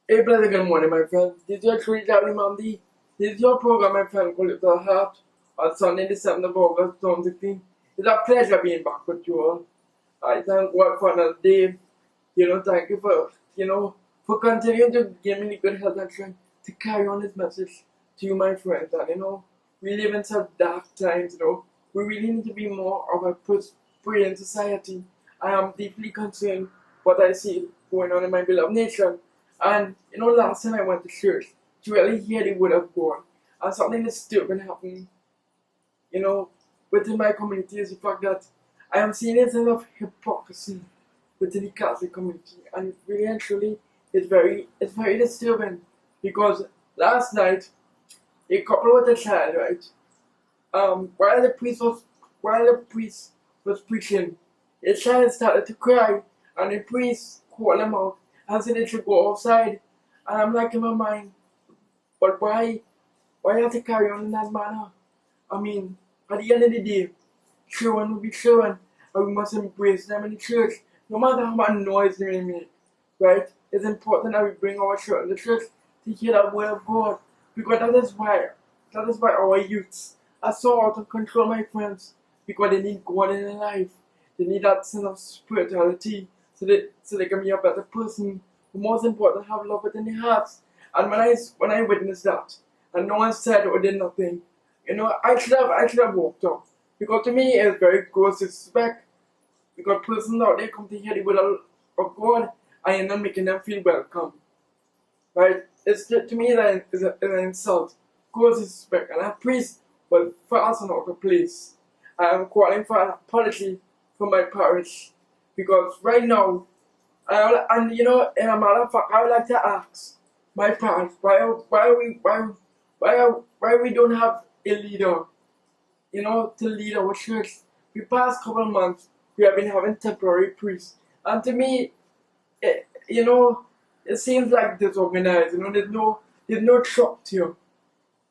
Hey, pleasant good morning, my friend. This is your truly lovely Monday. This is your program, my friend, called Little Heart on Sunday, the 7th of August, 2016. It's a pleasure being back with you all. I thank God for another day. Thank you for continuing to give me the good health and strength to carry on this message to you, my friends. And we live in such dark times. We really need to be more of a praying society. I am deeply concerned what I see going on in my beloved nation. And last time I went to church to really hear the word of God, and something disturbing happened, within my community is the fact that I am seeing a sense of hypocrisy within the Catholic community, and really and truly, it's very disturbing because last night a couple with a child, right? While the priest was preaching, the child started to cry, and the priest called him out and said they should go outside. And I'm like in my mind, but why? Why have to carry on in that manner? I mean, at the end of the day, children will be children, and we must embrace them in the church, no matter how much noise they may make, right? It's important that we bring our children to church to hear the word of God, because that is why our youths are so out of control, my friends, because they need God in their life. They need that sense of spirituality so they can be a better person. But most important, have love within their hearts. And when I witnessed that, and no one said or did nothing, I should have walked off. Because to me, it's very gross disrespect. Because persons out there come to hear the word of God, and you're not making them feel welcome. Right? To me, it's an insult. Gross disrespect. And a priest was fast and out of place. I am calling for an apology from my parish. Because right now, in a matter of fact, I would like to ask my parish why we don't have a leader, to lead our church. The past couple of months, we have been having temporary priests, and to me, it seems like disorganized. There's no structure,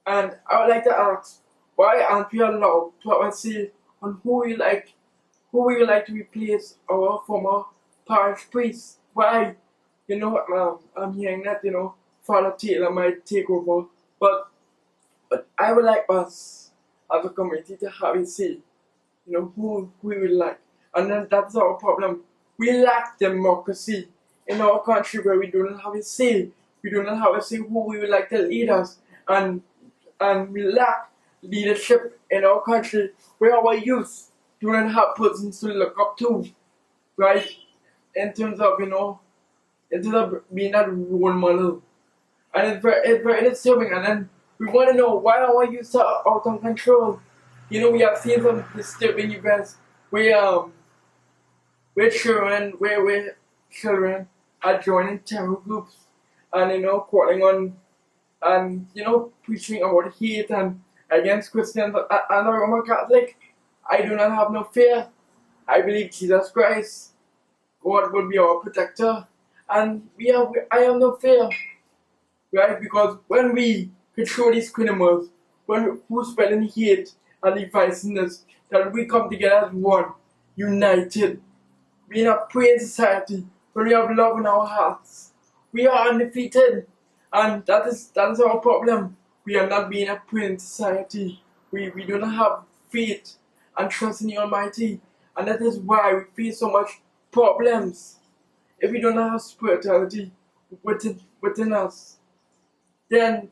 and I would like to ask, why aren't we allowed to have a say on who we would like to replace our former parish priest? Why? I'm hearing that Father Taylor might take over, but I would like us as a community to have a say, who we would like. And then that's our problem. We lack democracy in our country where we do not have a say. We do not have a say who we would like to lead us. And we lack leadership in our country where our youth do not have persons to look up to, right? In terms of, being that role model. And it's very disturbing. And then we want to know why our youth are out of control. We have seen some disturbing events where children are joining terror groups and calling on and preaching about hate and against Christians. And a Roman Catholic, I do not have no fear. I believe Jesus Christ, God will be our protector, and I have no fear, right? Because when we control these criminals, who's spreading hate and divisiveness, that we come together as one, united, being a praying society, when we have love in our hearts, we are undefeated, and that is our problem. We are not being a praying society. We do not have faith and trust in the Almighty, and that is why we face so much problems. If we don't have spirituality within us, then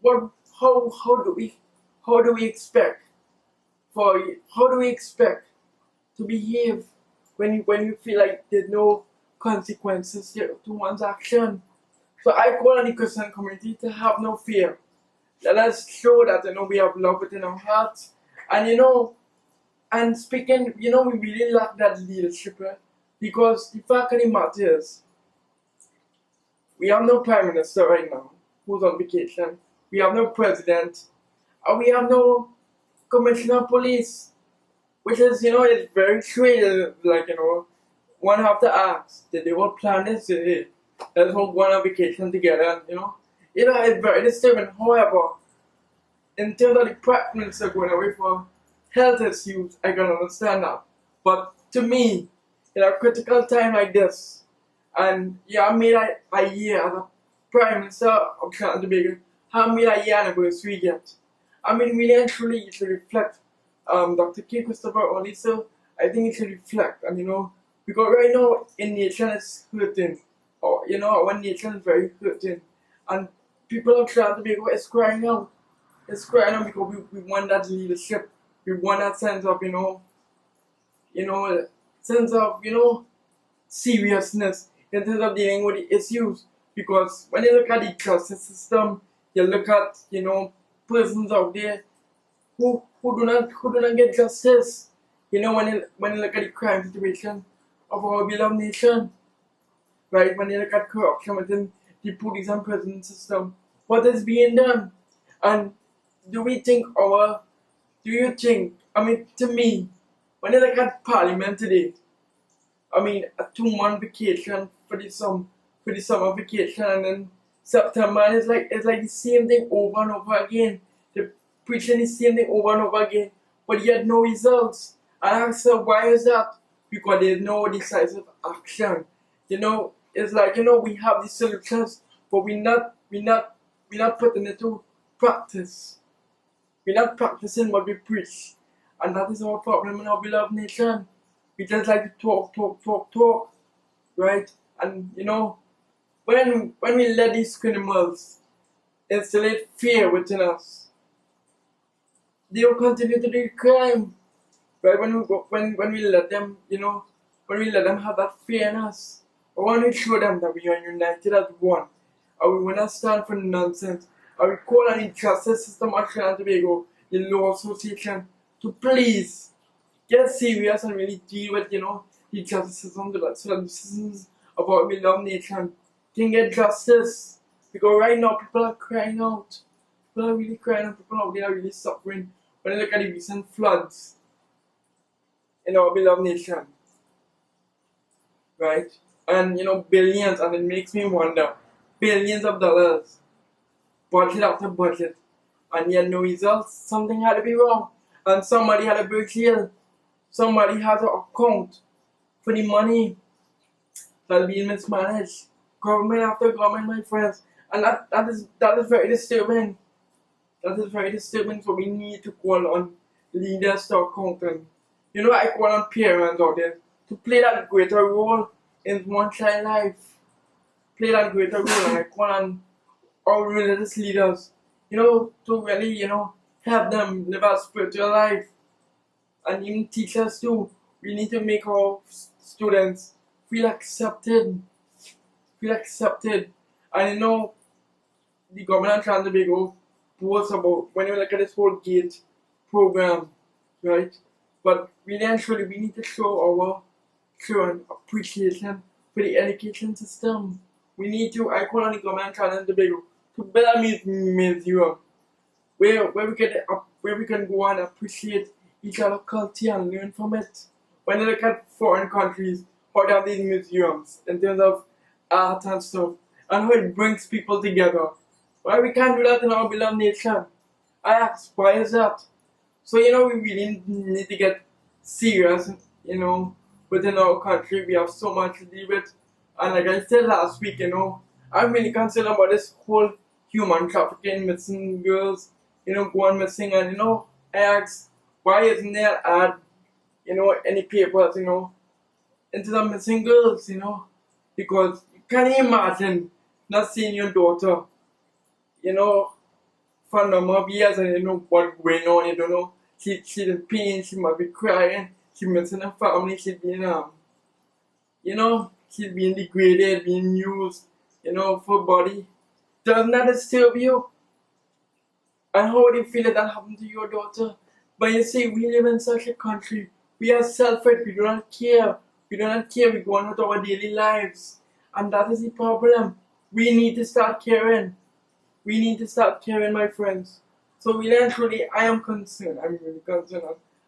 what? How do we expect to behave when you feel like there's no consequences to one's action? So I call on the Christian community to have no fear. Let us show that we have love within our hearts, and speaking, we really lack that leadership, right? Because the fact of the matter is, we have no prime minister right now who's on vacation. We have no president, and we have no commissioner of police, which is it's very strange. Like one have to ask, did they all plan this? Let's all go on a vacation together. And, it's very disturbing. However, in terms of the prime minister going away for health issues, I can understand that. But to me, in a critical time like this, And yeah, I made a year as a Prime Minister of Trinidad and Tobago. I haven't made a year anniversary yet. I mean, really and truly, it should reflect Dr. K. Christopher only, so I think it should reflect, and because right now, in nation is hurting, or our nation is very hurting, and people of Trinidad and Tobago is crying out. It's crying out because we want that leadership. We want that sense of, sense of, seriousness in terms of dealing with the issues. Because when you look at the justice system, you look at persons out there who do not get justice. When you look at the crime situation of our beloved nation, right? When you look at corruption within the police and prison system, what is being done? And do we think our do you think, I mean, to me, when you look at Parliament today, I mean, a 2 month vacation for the summer vacation, and then September, and it's like the same thing over and over again. They're preaching the same thing over and over again, but yet no results. And I ask her, why is that? Because there's no decisive action. It's like we have the solutions, but we're not putting it to practice. We're not practicing what we preach. And that is our problem in our beloved nation. We just like to talk, right? And when we let these criminals instill fear within us, they will continue to do crime. Right? When we let them, when we let them have that fear in us, or when we show them that we are united as one, and we will not stand for nonsense, and we call on the justice system of Trinidad and Tobago, the Law Association, to please get serious and really deal with, the justice system, so that the citizens of our beloved nation can get justice. Because right now, people are crying out. People are really crying out. People out there are really suffering. When you look at the recent floods in our beloved nation, right? And billions, and it makes me wonder, billions of dollars, budget after budget, and yet no results. Something had to be wrong, and somebody had a big deal. Somebody has an account for the money that's being mismanaged. Government after government, my friends, and that is very disturbing. That is very disturbing. So we need to call on leaders to account, and I call on parents out there to play that greater role in one child life. Play that greater role, and I call on our religious leaders, to really, help them live a spiritual life. And even teachers too. We need to make our students feel accepted. And the government of Trinidad and Tobago boasts about when you look at this whole GATE program, right? But really and truly, we need to show our children appreciation for the education system. We need to, I call on the government of Trinidad and Tobago to build a museum where we can go and appreciate each other's culture and learn from it. When you look at foreign countries, how they have these museums in terms of art and stuff, and how it brings people together. Why we can't do that in our beloved nation? I ask, why is that? So we really need to get serious, within our country. We have so much to deal with. And like I said last week, I'm really concerned about this whole human trafficking, missing girls, going missing, and I ask, why isn't there ad, any papers, into the missing girls, because you can't imagine not seeing your daughter, for a number of years, and what's going on, she's in pain, she might be crying, she's missing her family, she's being she's being degraded, being used, for body. Doesn't that disturb you? And how would you feel if that happened to your daughter? But you see, we live in such a country. We are selfish. We do not care. We go on with our daily lives. And that is the problem. We need to start caring. My friends. So really and truly, I am concerned. I'm really concerned.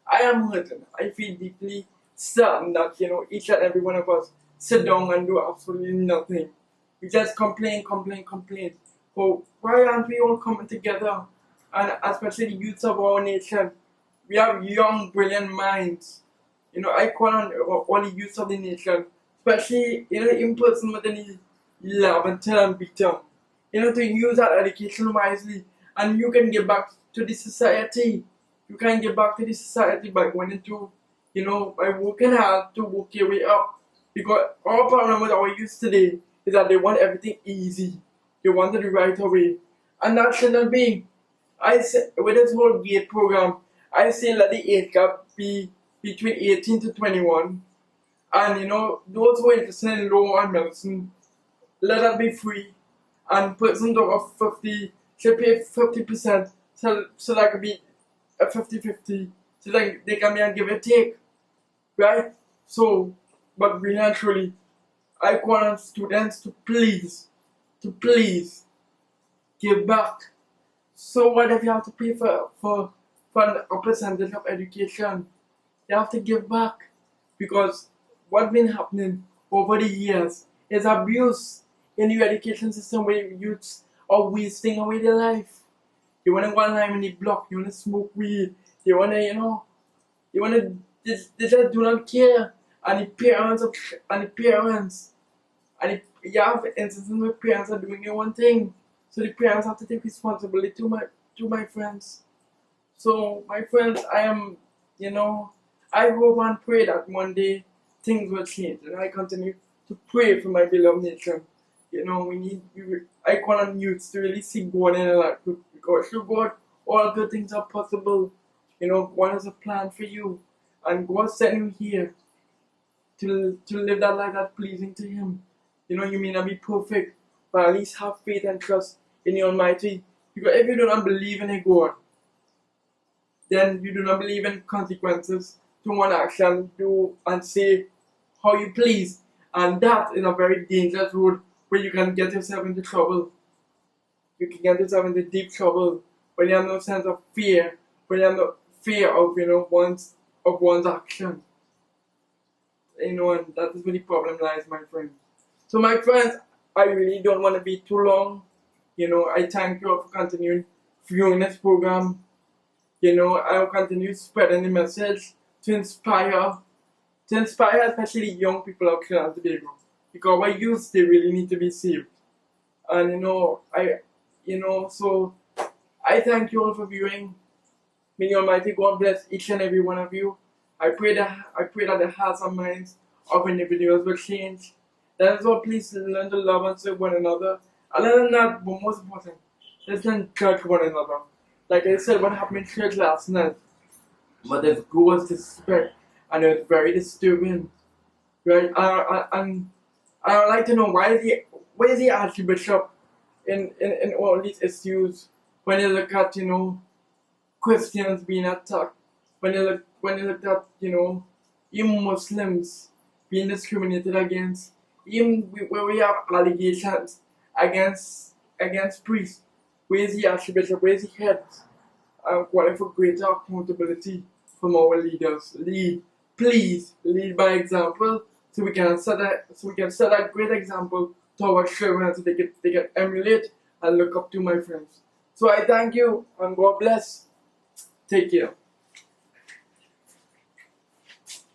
I am hurting. I feel deeply saddened that, each and every one of us sit down and do absolutely nothing. We just complain. But why aren't we all coming together? And especially the youths of our nation. We have young, brilliant minds. I call on all the youths of the nation especially in person with any love and tell and beat them. To use that education wisely, and you can get back to the society. You can get back to the society by going into, by working hard to work your way up. Because our problem with our youth today is that they want everything easy. They want it right away. And that should not be. I say, with this whole GATE program, I say let the age gap be between 18 to 21. And those who are interested in law and medicine, let that be free. And person of 50 should pay 50%, so that could be a 50-50. So that they can be a give and take. Right? So, but really and truly, I want students to please give back. So what if you have to pay for a percentage of education? You have to give back. Because what's been happening over the years is abuse in the education system where youths are wasting away their life. You want to go online in the block, you want to smoke weed, you want to, they just do not care. And the parents, you have instances where parents are doing their own thing. So the parents have to take responsibility to my friends. So my friends, I hope and pray that one day things will change, and I continue to pray for my beloved nation. I call on youths to really see God in their life, because through God, all good things are possible. God has a plan for you, and God sent you here to live that life that's pleasing to Him. You may not be perfect, but at least have faith and trust in the Almighty. Because if you do not believe in a God, then you do not believe in consequences to one action. Do and say how you please, and that is a very dangerous road where you can get yourself into trouble. You can get yourself into deep trouble when you have no sense of fear, when you have no fear of one's action. And that is where the problem lies, my friend. So my friends, I really don't want to be too long. I thank you all for continuing viewing this program. I'll continue spreading the message to inspire especially young people of Trinidad and Tobago. Because our youth, they really need to be saved. And so I thank you all for viewing. May the Almighty God bless each and every one of you. I pray that the hearts and minds of individuals will change. That is all, please learn to love and serve one another. Other than that, but most important, let's learn to judge one another. Like I said, what happened in church last night, but there's gross disrespect, and it was very disturbing. Right? And I would like to know why is the Archbishop in all these issues when you look at Christians being attacked, when you look at even Muslims being discriminated against, even where we have allegations against priests. Where is the Archbishop? Where is the head? Calling for greater accountability from our leaders. Please lead by example, so we can set a great example to our children, so they can emulate and look up to, my friends. So I thank you, and God bless. Take care.